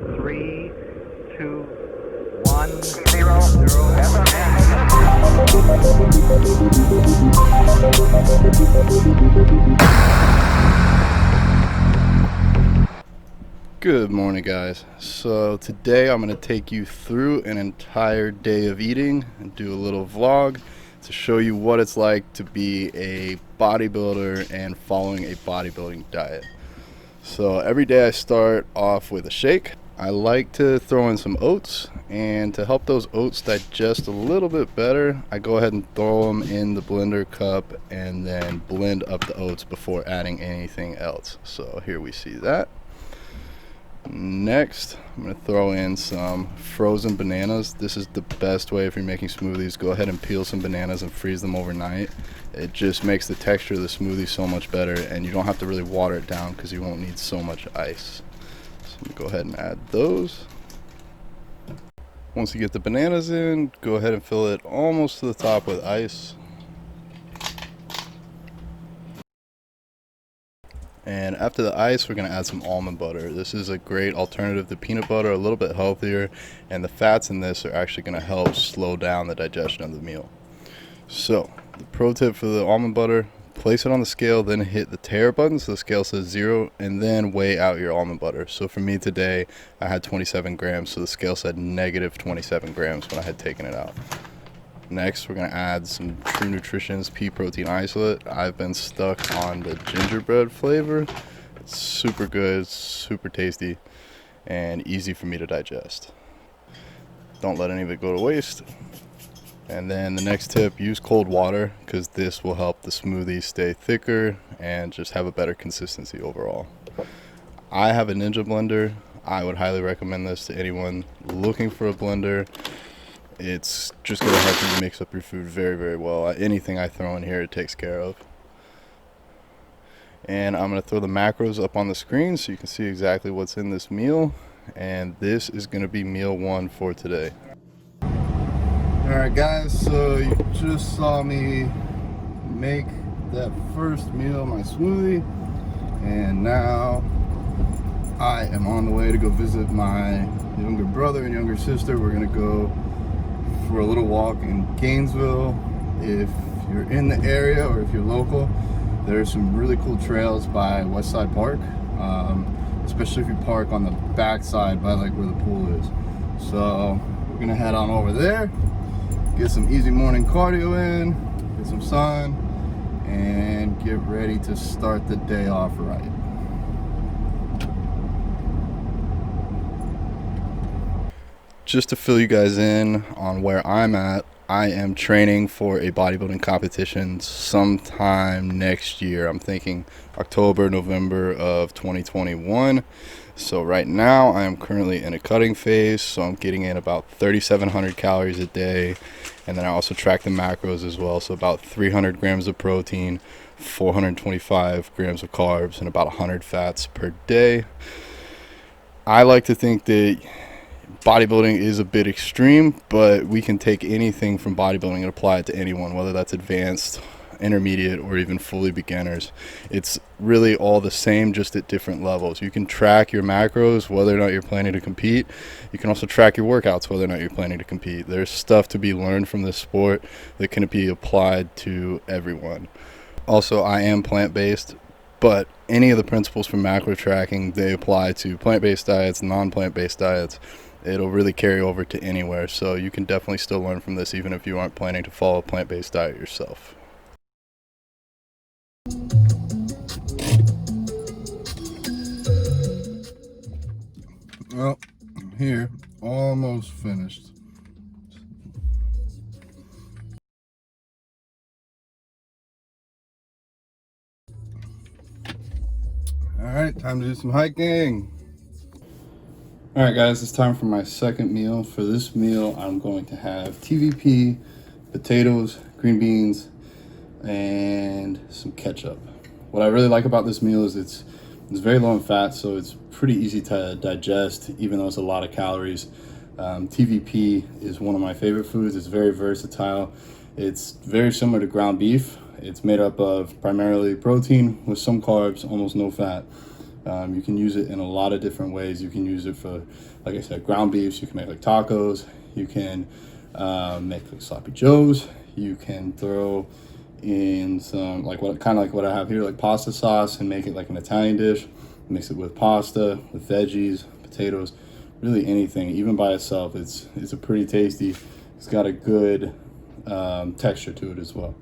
3, 2, 1, 0. Good morning, guys. So today I'm going to take you through an entire day of eating and do a little vlog to show you what it's like to be a bodybuilder and following a bodybuilding diet. So every day I start off with a shake. I like to throw in some oats, and to help those oats digest a little bit better, I go ahead and throw them in the blender cup and then blend up the oats before adding anything else. So here we see that. Next, I'm going to throw in some frozen bananas. This is the best way if you're making smoothies. Go ahead and peel some bananas and freeze them overnight. It just makes the texture of the smoothie so much better, and you don't have to really water it down because you won't need so much ice. So I'm going to go ahead and add those. Once you get the bananas in, go ahead and fill it almost to the top with ice. And after the ice, we're going to add some almond butter. This is a great alternative to peanut butter, a little bit healthier, and the fats in this are actually going to help slow down the digestion of the meal. So, the pro tip for the almond butter, place it on the scale, then hit the tare button so the scale says 0, and then weigh out your almond butter. So for me today, I had 27 grams, so the scale said negative 27 grams when I had taken it out. Next, we're going to add some True Nutrition's pea protein isolate. I've been stuck on the gingerbread flavor. It's super good, super tasty, and easy for me to digest. Don't let any of it go to waste. And then the next tip, use cold water, because this will help the smoothie stay thicker and just have a better consistency overall. I have a Ninja blender. I would highly recommend this to anyone looking for a blender. It's just going to help you mix up your food very, very well. Anything I throw in here, it takes care of. And I'm going to throw the macros up on the screen so you can see exactly what's in this meal. And this is going to be meal 1 for today. Alright guys, so you just saw me make that first meal, my smoothie. And now I am on the way to go visit my younger brother and younger sister. We're going to go for a little walk in Gainesville. If you're in the area or if you're local, there's some really cool trails by Westside Park, especially if you park on the back side by like where the pool is. So we're gonna head on over there, get some easy morning cardio in, get some sun, and get ready to start the day off right. Just to fill you guys in on where I'm at, I am training for a bodybuilding competition sometime next year. I'm thinking October, November of 2021. So right now I am currently in a cutting phase, so I'm getting in about 3,700 calories a day. And then I also track the macros as well, so about 300 grams of protein, 425 grams of carbs, and about 100 fats per day. I like to think that bodybuilding is a bit extreme, but we can take anything from bodybuilding and apply it to anyone, whether that's advanced, intermediate, or even fully beginners. It's really all the same, just at different levels. You can track your macros whether or not you're planning to compete. You can also track your workouts whether or not you're planning to compete. There's stuff to be learned from this sport that can be applied to everyone. Also, I am plant-based, but any of the principles from macro tracking, they apply to plant-based diets, non-plant-based diets. It'll really carry over to anywhere, so you can definitely still learn from this even if you aren't planning to follow a plant-based diet yourself. Well, I'm here, almost finished. Alright, time to do some hiking. Alright guys, it's time for my second meal. For this meal, I'm going to have TVP, potatoes, green beans, and some ketchup. What I really like about this meal is it's very low in fat, so it's pretty easy to digest, even though it's a lot of calories. TVP is one of my favorite foods. It's very versatile. It's very similar to ground beef. It's made up of primarily protein with some carbs, almost no fat. You can use it in a lot of different ways. You can use it for, like I said, ground beefs. You can make like tacos. You can make like sloppy joes. You can throw in some like what I have here, like pasta sauce, and make it like an Italian dish. Mix it with pasta, with veggies, potatoes, really anything. Even by itself, it's a pretty tasty. It's got a good texture to it as well.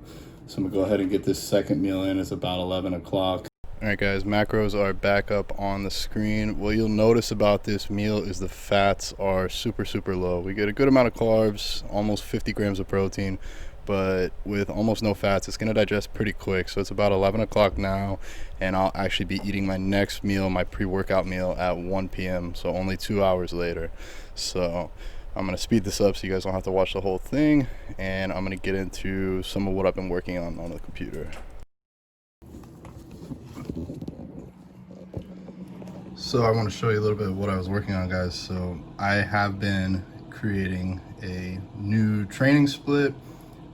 So I'm gonna go ahead and get this second meal in. It's about 11 o'clock. All right, guys, macros are back up on the screen. What you'll notice about this meal is the fats are super, super low. We get a good amount of carbs, almost 50 grams of protein, but with almost no fats, it's gonna digest pretty quick. So it's about 11 o'clock now, and I'll actually be eating my next meal, my pre-workout meal, at 1 p.m., so only 2 hours later. So I'm gonna speed this up so you guys don't have to watch the whole thing, and I'm gonna get into some of what I've been working on the computer. So I want to show you a little bit of what I was working on, guys. So I have been creating a new training split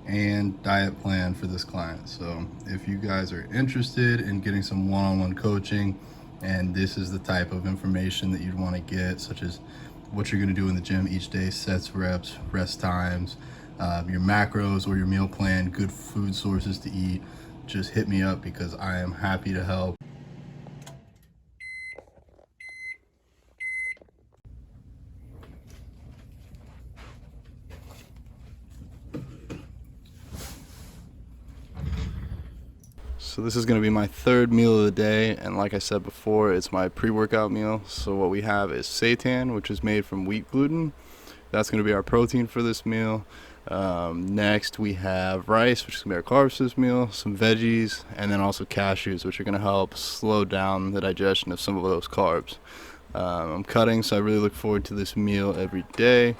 and diet plan for this client. So if you guys are interested in getting some one-on-one coaching, and this is the type of information that you'd want to get, such as what you're going to do in the gym each day, sets, reps, rest times, your macros or your meal plan, good food sources to eat, just hit me up because I am happy to help. So this is going to be my third meal of the day, and like I said before, it's my pre-workout meal. So what we have is seitan, which is made from wheat gluten. That's going to be our protein for this meal. Next we have rice, which is going to be our carbs for this meal, some veggies, and then also cashews, which are going to help slow down the digestion of some of those carbs. I'm cutting, so I really look forward to this meal every day.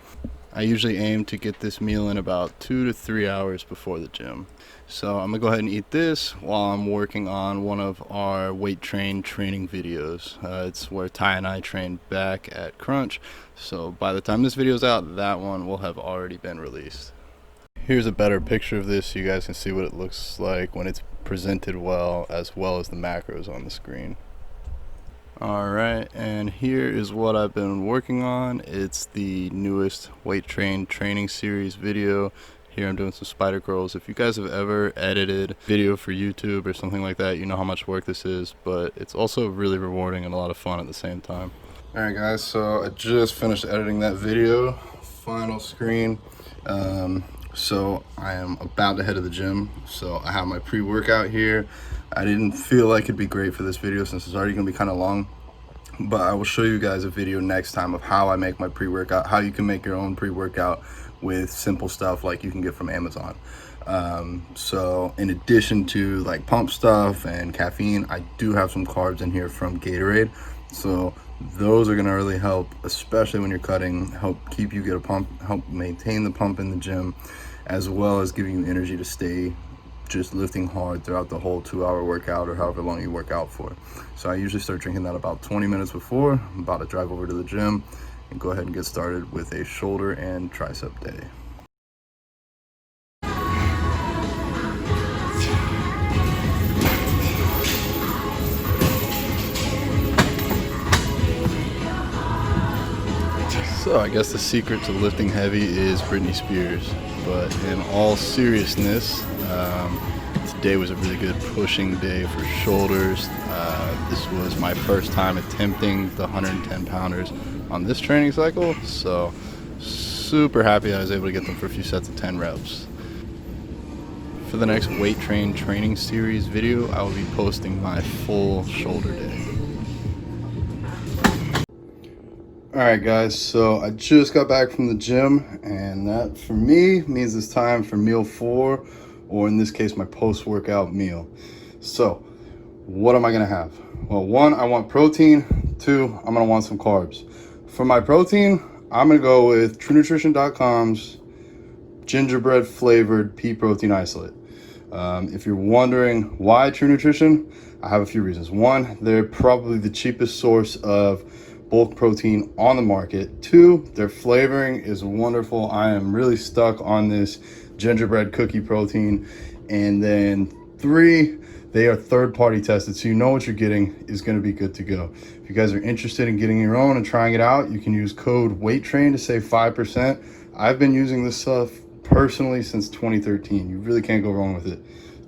I usually aim to get this meal in about 2 to 3 hours before the gym. So I'm gonna go ahead and eat this while I'm working on one of our weight train training videos. It's where Ty and I train back at Crunch. So by the time this video's out, that one will have already been released. Here's a better picture of this so you guys can see what it looks like when it's presented well as the macros on the screen. Alright, and here is what I've been working on. It's the newest weight train training series video. Here I'm doing some spider curls. If you guys have ever edited video for YouTube or something like that, you know how much work this is, but it's also really rewarding and a lot of fun at the same time. Alright guys, so I just finished editing that video. Final screen. So I am about to head to the gym. So I have my pre-workout here. I didn't feel like it'd be great for this video since it's already gonna be kind of long, but I will show you guys a video next time of how I make my pre-workout, how you can make your own pre-workout with simple stuff like you can get from Amazon. So in addition to like pump stuff and caffeine, I do have some carbs in here from Gatorade. So those are gonna really help, especially when you're cutting, help keep you get a pump, help maintain the pump in the gym, as well as giving you energy to stay just lifting hard throughout the whole 2-hour workout or however long you work out for. So I usually start drinking that about 20 minutes before. I'm about to drive over to the gym and go ahead and get started with a shoulder and tricep day. So I guess the secret to lifting heavy is Britney Spears, but in all seriousness, today was a really good pushing day for shoulders. This was my first time attempting the 110 pounders on this training cycle, so super happy I was able to get them for a few sets of 10 reps. For the next weight train training series video, I will be posting my full shoulder day. Alright guys, so I just got back from the gym, and that for me means it's time for meal 4, or in this case my post-workout meal. So what am I gonna have? Well, 1, I want protein. 2, I'm gonna want some carbs. For my protein, I'm gonna go with TrueNutrition.com's gingerbread flavored pea protein isolate. If you're wondering why True Nutrition, I have a few reasons. 1, they're probably the cheapest source of bulk protein on the market. 2, their flavoring is wonderful. I am really stuck on this gingerbread cookie protein. And then 3, They are third-party tested, so you know what you're getting is going to be good to go. If you guys are interested in getting your own and trying it out, you can use code W8TRAIN to save 5%. I've been using this stuff personally since 2013. You really can't go wrong with it.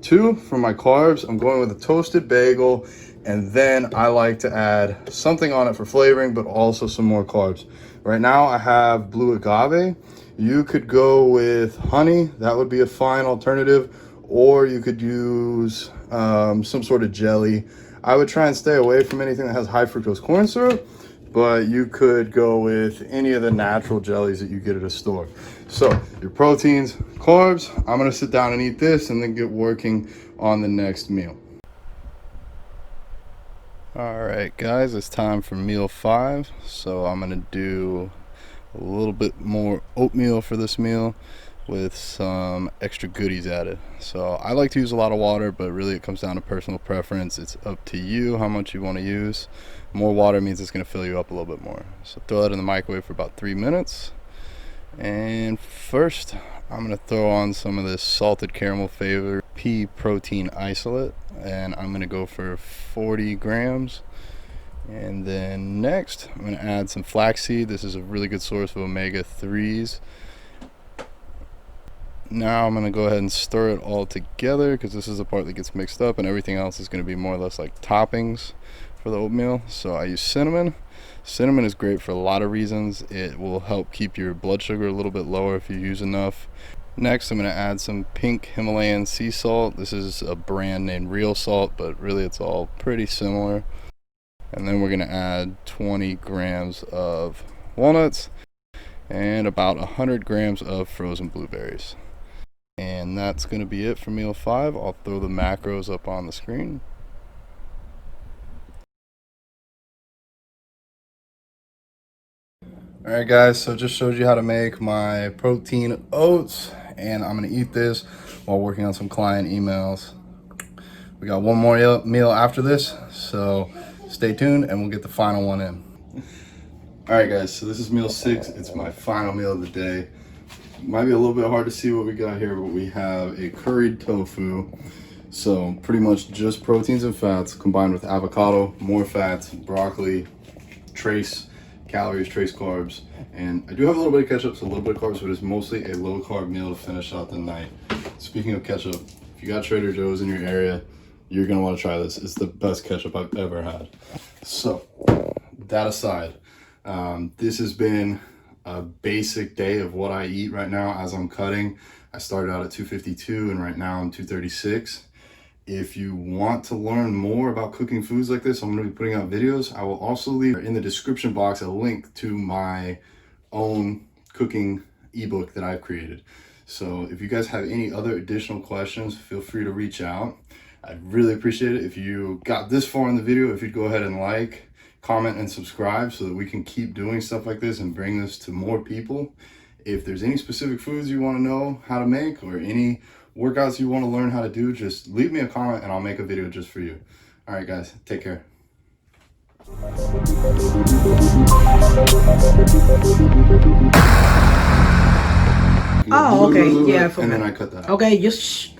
2, for my carbs, I'm going with a toasted bagel, and then I like to add something on it for flavoring, but also some more carbs. Right now I have blue agave. You could go with honey, that would be a fine alternative, or you could use some sort of jelly. I would try and stay away from anything that has high fructose corn syrup, but you could go with any of the natural jellies that you get at a store. So your proteins, carbs, I'm gonna sit down and eat this and then get working on the next meal. All right, guys, it's time for meal 5. So I'm gonna do a little bit more oatmeal for this meal with some extra goodies added. So I like to use a lot of water, but really it comes down to personal preference. It's up to you how much you want to use. More water means it's going to fill you up a little bit more. So throw that in the microwave for about 3 minutes. And first I'm going to throw on some of this salted caramel flavored pea protein isolate, and I'm going to go for 40 grams. And then next I'm going to add some flaxseed. This is a really good source of omega-3s. Now I'm going to go ahead and stir it all together, because this is the part that gets mixed up, and everything else is going to be more or less like toppings for the oatmeal. So I use cinnamon. Cinnamon is great for a lot of reasons. It will help keep your blood sugar a little bit lower if you use enough. Next I'm going to add some pink Himalayan sea salt. This is a brand named Real Salt, but really it's all pretty similar. And then we're going to add 20 grams of walnuts and about 100 grams of frozen blueberries. And that's going to be it for meal 5. I'll throw the macros up on the screen. Alright guys, so just showed you how to make my protein oats, and I'm going to eat this while working on some client emails. We got one more meal after this, so stay tuned and we'll get the final one in. Alright guys, so this is meal 6. It's my final meal of the day. Might be a little bit hard to see what we got here, but we have a curried tofu. So pretty much just proteins and fats combined with avocado, more fats, broccoli, trace calories, trace carbs. And I do have a little bit of ketchup, so a little bit of carbs, but it's mostly a low carb meal to finish out the night. Speaking of ketchup, if you got Trader Joe's in your area, you're gonna want to try this. It's the best ketchup I've ever had. So that aside, this has been a basic day of what I eat right now as I'm cutting. I started out at 252 and right now I'm 236. If you want to learn more about cooking foods like this, I'm going to be putting out videos. I will also leave in the description box a link to my own cooking ebook that I've created. So if you guys have any other additional questions, feel free to reach out. I'd really appreciate it if you got this far in the video, if you'd go ahead and like, comment, and subscribe so that we can keep doing stuff like this and bring this to more people. If there's any specific foods you want to know how to make or any workouts you want to learn how to do, just leave me a comment and I'll make a video just for you. All right guys, take care. Oh, okay, yeah. And then I cut that out. Okay, just